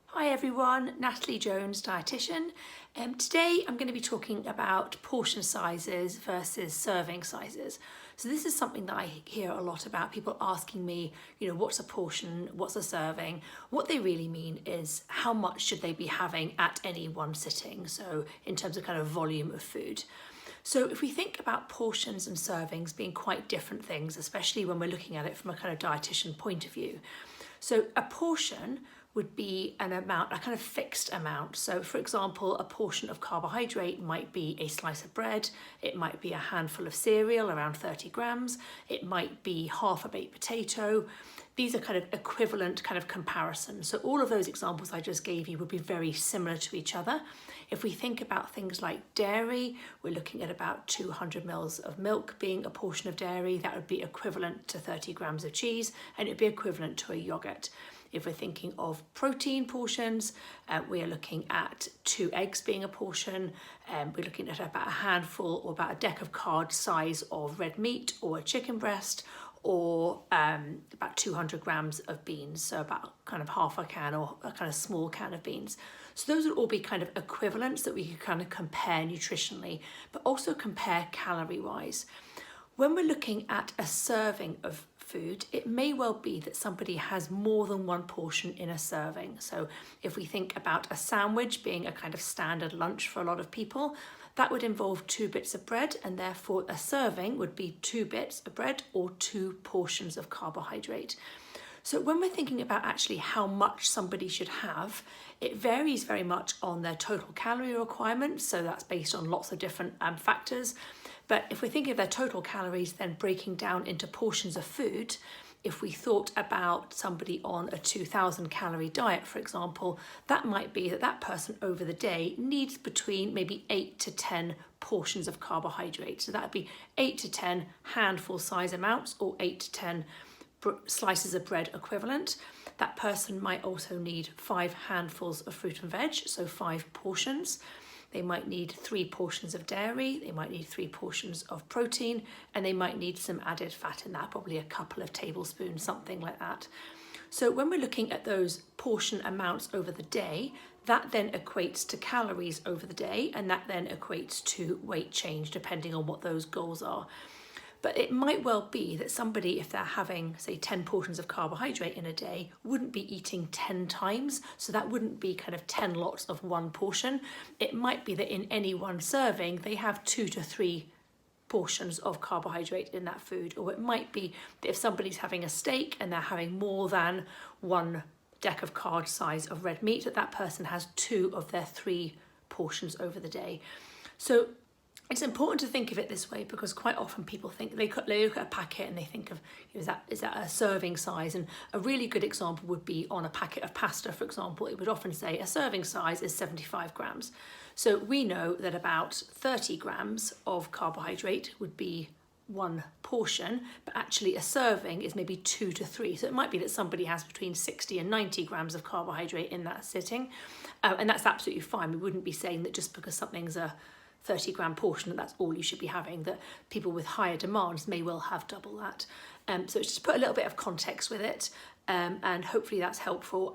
Hi everyone, Natalie Jones, dietitian. Today I'm going to be talking about portion sizes versus serving sizes. So this is something that I hear a lot about, people asking me, what's a portion, what's a serving? What they really mean is how much should they be having at any one sitting, so in terms of kind of volume of food. So if we think about portions and servings being quite different things, especially when we're looking at it from a kind of dietitian point of view. So a portion would be an amount, a kind of fixed amount. So for example, a portion of carbohydrate might be a slice of bread, it might be a handful of cereal, around 30 grams, it might be half a baked potato. These are kind of equivalent kind of comparisons. So all of those examples I just gave you would be very similar to each other. If we think about things like dairy, we're looking at about 200 mils of milk being a portion of dairy. That would be equivalent to 30 grams of cheese, and it'd be equivalent to a yogurt. If we're thinking of protein portions, we are looking at 2 eggs being a portion. We're looking at about a handful or about a deck of cards size of red meat or a chicken breast, or about 200 grams of beans, so about kind of half a can or a kind of small can of beans. So those would all be kind of equivalents that we could kind of compare nutritionally, but also compare calorie wise. When we're looking at a serving of food, it may well be that somebody has more than one portion in a serving. So if we think about a sandwich being a kind of standard lunch for a lot of people, that would involve 2 bits of bread, and therefore a serving would be 2 bits of bread or 2 portions of carbohydrate. So when we're thinking about actually how much somebody should have, it varies very much on their total calorie requirements. So that's based on lots of different factors. But if we're thinking of their total calories, then breaking down into portions of food, if we thought about somebody on a 2,000 calorie diet, for example, that might be that that person over the day needs between maybe 8 to 10 portions of carbohydrate. So that would be 8 to 10 handful size amounts, or 8 to 10 slices of bread equivalent. That person might also need 5 handfuls of fruit and veg, so 5 portions. They might need 3 portions of dairy, they might need 3 portions of protein, and they might need some added fat in that, probably a couple of tablespoons, something like that. So when we're looking at those portion amounts over the day, that then equates to calories over the day, and that then equates to weight change depending on what those goals are. But it might well be that somebody, if they're having, say, 10 portions of carbohydrate in a day, wouldn't be eating 10 times. So that wouldn't be kind of 10 lots of one portion. It might be that in any one serving, they have 2 to 3 portions of carbohydrate in that food. Or it might be that if somebody's having a steak and they're having more than 1 deck of card size of red meat, that person has 2 of their 3 portions over the day. So it's important to think of it this way, because quite often people think they look at a packet and they think of, is that a serving size? And a really good example would be on a packet of pasta, for example. It would often say a serving size is 75 grams. So we know that about 30 grams of carbohydrate would be 1 portion, but actually a serving is maybe 2 to 3. So it might be that somebody has between 60 and 90 grams of carbohydrate in that sitting. And that's absolutely fine. We wouldn't be saying that just because something's a 30-gram portion, that's all you should be having, that people with higher demands may well have double that. So it's just put a little bit of context with it, and hopefully that's helpful.